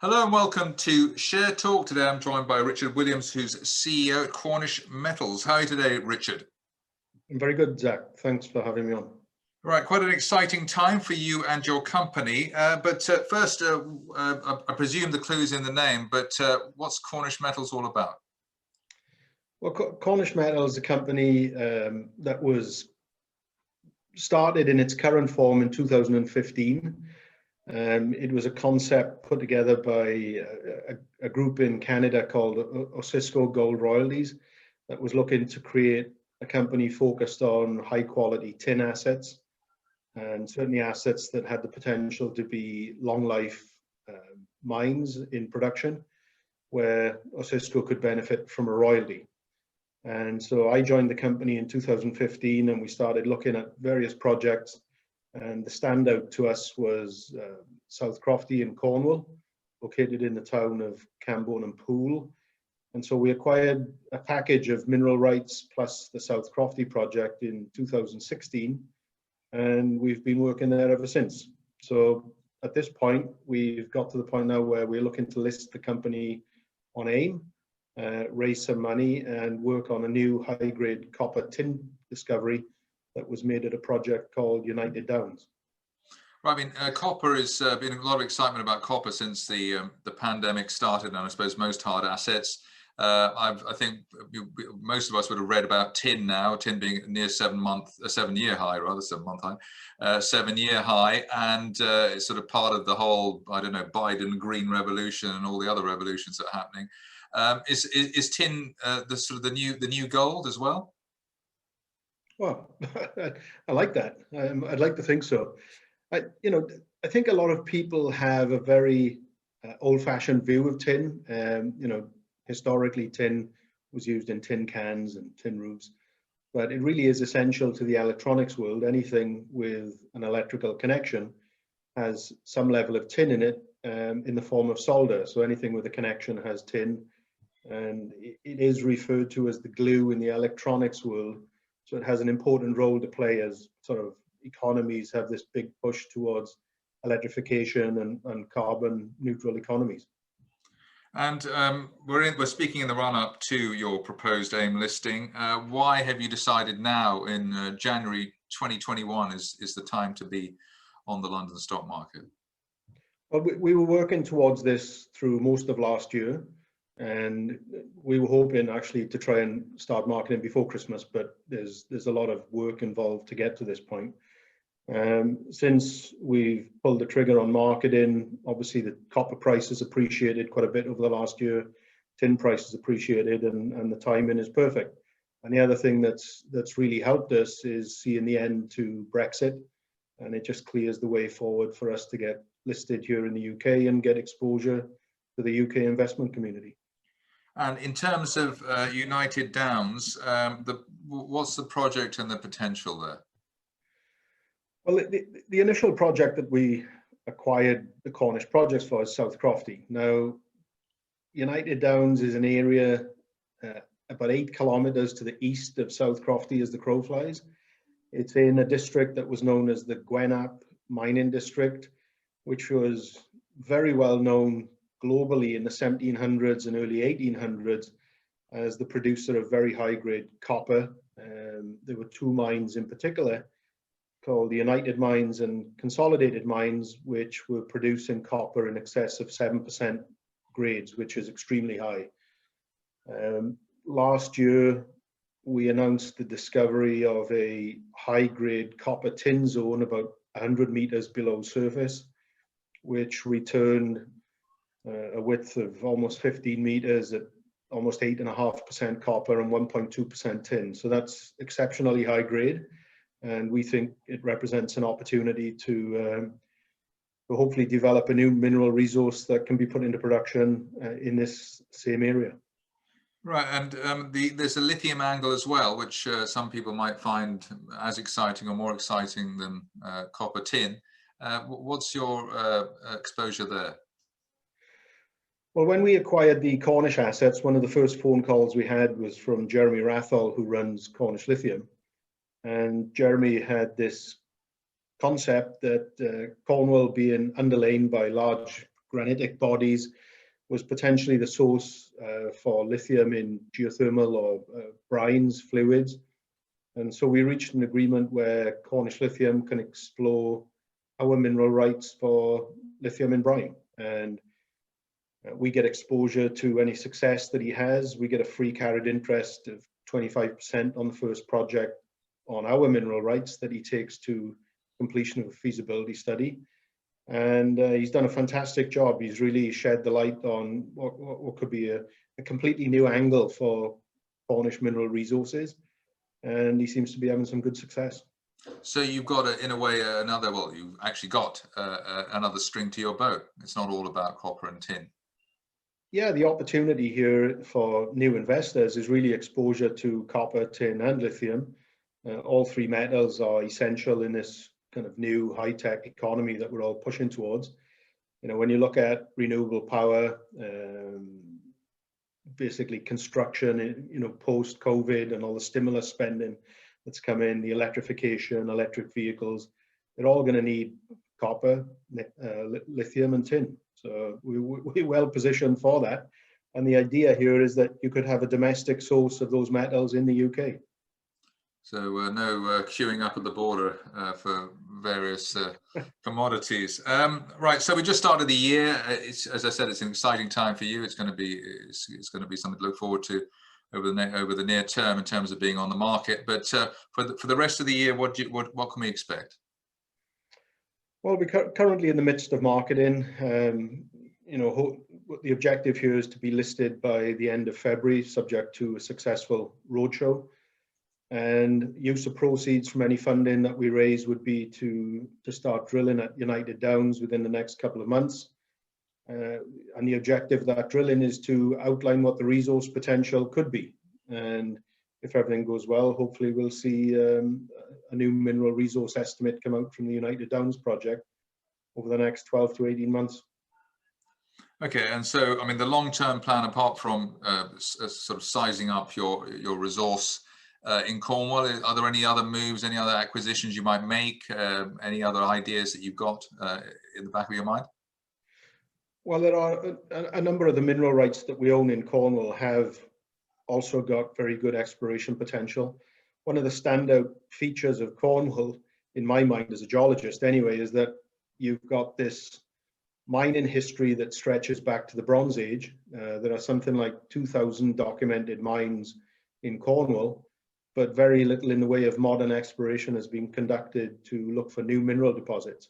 Hello and welcome to Share Talk. Today I'm joined by Richard Williams, who's CEO at Cornish Metals. How are you today, Richard? I'm very good, Zach. Thanks for having me on. Right, quite an exciting time for you and your company. First, I presume the clue's in the name, but what's Cornish Metals all about? Well, Cornish Metals is a company that was started in its current form in 2015. It was a concept put together by a group in Canada called Osisko Gold Royalties that was looking to create a company focused on high quality tin assets, and certainly assets that had the potential to be long life mines in production where Osisko could benefit from a royalty. And so I joined the company in 2015 and we started looking at various projects, and the standout to us was South Crofty in Cornwall, located in the town of Cambone and Poole. And so we acquired a package of mineral rights plus the South Crofty project in 2016, and we've been working there ever since. So at this point, we've got to the point now where we're looking to list the company on AIM, raise some money and work on a new high-grade copper tin discovery that was made at a project called United Downs. Well, I mean, copper has been a lot of excitement about copper since the pandemic started, and I suppose most hard assets. I think most of us would have read about tin now, tin being near 7-year high, rather 7-month high, 7-year high, and it's sort of part of the whole, I don't know, Biden green revolution and all the other revolutions that are happening. Is tin the sort of the new gold as well? Well, I like that. I'd like to think so. I think a lot of people have a very old-fashioned view of tin. Historically, tin was used in tin cans and tin roofs, but it really is essential to the electronics world. Anything with an electrical connection has some level of tin in it, in the form of solder. So anything with a connection has tin, and it is referred to as the glue in the electronics world. So it has an important role to play as sort of economies have this big push towards electrification and carbon neutral economies. And we're speaking in the run-up to your proposed AIM listing. Why have you decided now in January 2021 is the time to be on the London stock market? Well, we were working towards this through most of last year, and we were hoping actually to try and start marketing before Christmas, but there's a lot of work involved to get to this point. Since we've pulled the trigger on marketing, obviously the copper price has appreciated quite a bit over the last year, tin price has appreciated, and the timing is perfect. And the other thing that's really helped us is seeing the end to Brexit, and it just clears the way forward for us to get listed here in the UK and get exposure to the UK investment community. And in terms of United Downs, what's the project and the potential there? Well, the initial project that we acquired the Cornish projects for is South Crofty. Now, United Downs is an area about 8 kilometers to the east of South Crofty as the crow flies. It's in a district that was known as the Gwenap mining district, which was very well known globally in the 1700s and early 1800s as the producer of very high grade copper. There were 2 mines in particular called the United Mines and Consolidated Mines, which were producing copper in excess of 7% grades, which is extremely high. Last year, we announced the discovery of a high-grade copper tin zone about 100 meters below surface, which returned a width of almost 15 meters at almost 8.5% copper and 1.2% tin. So that's exceptionally high grade. And we think it represents an opportunity to hopefully develop a new mineral resource that can be put into production in this same area. Right, and there's a lithium angle as well, which some people might find as exciting or more exciting than copper tin. What's your exposure there? Well, when we acquired the Cornish assets, one of the first phone calls we had was from Jeremy Rathall, who runs Cornish Lithium. And Jeremy had this concept that Cornwall being underlain by large granitic bodies was potentially the source for lithium in geothermal or brines fluids. And so we reached an agreement where Cornish Lithium can explore our mineral rights for lithium in brine. And we get exposure to any success that he has. We get a free carried interest of 25% on the first project on our mineral rights that he takes to completion of a feasibility study. And he's done a fantastic job. He's really shed the light on what could be a completely new angle for Cornish mineral resources. And he seems to be having some good success. So you've got, in a way, you've actually got another string to your bow. It's not all about copper and tin. Yeah, the opportunity here for new investors is really exposure to copper, tin, and lithium. All three metals are essential in this kind of new high-tech economy that we're all pushing towards. You know, when you look at renewable power, basically construction, you know, post-COVID and all the stimulus spending that's come in, the electrification, electric vehicles, they're all going to need copper, lithium, and tin. So we're well positioned for that. And the idea here is that you could have a domestic source of those metals in the UK. So no queuing up at the border for various commodities. Right. So we just started the year. As I said, it's an exciting time for you. It's going to be something to look forward to over the near term in terms of being on the market. But for the rest of the year, what can we expect? Well, we're currently in the midst of marketing. You know, the objective here is to be listed by the end of February, subject to a successful roadshow. And use of proceeds from any funding that we raise would be to start drilling at United Downs within the next couple of months. And the objective of that drilling is to outline what the resource potential could be. And if everything goes well, hopefully we'll see a new mineral resource estimate come out from the United Downs project over the next 12 to 18 months. Okay, and so, I mean, the long-term plan, apart from sort of sizing up your resource in Cornwall, are there any other moves, any other acquisitions you might make, any other ideas that you've got in the back of your mind? Well, there are a number of the mineral rights that we own in Cornwall have also got very good exploration potential. One of the standout features of Cornwall, in my mind as a geologist anyway, is that you've got this mining history that stretches back to the Bronze Age. There are something like 2,000 documented mines in Cornwall, but very little in the way of modern exploration has been conducted to look for new mineral deposits.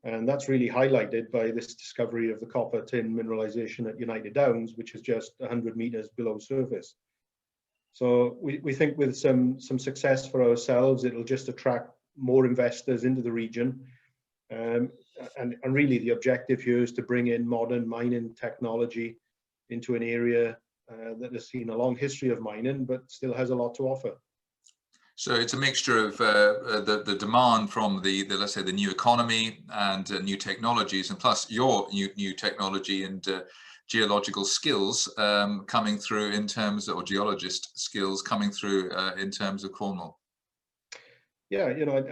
And that's really highlighted by this discovery of the copper tin mineralization at United Downs, which is just 100 meters below surface. So we think with some success for ourselves, it'll just attract more investors into the region. And really the objective here is to bring in modern mining technology into an area that has seen a long history of mining, but still has a lot to offer. So it's a mixture of the demand from the let's say the new economy and new technologies, and plus your new technology and geological skills coming through in terms of, or geologist skills coming through in terms of Cornwall. Yeah, you know,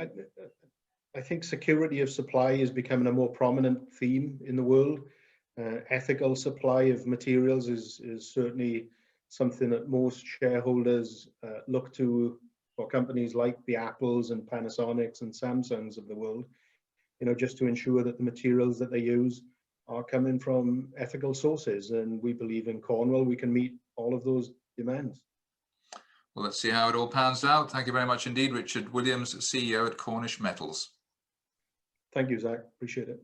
I think security of supply is becoming a more prominent theme in the world. Ethical supply of materials is certainly something that most shareholders look to for companies like the Apples and Panasonics and Samsungs of the world, you know, just to ensure that the materials that they use are coming from ethical sources. And we believe in Cornwall we can meet all of those demands. Well, let's see how it all pans out. Thank you very much indeed, Richard Williams, CEO at Cornish Metals. Thank you, Zach. Appreciate it.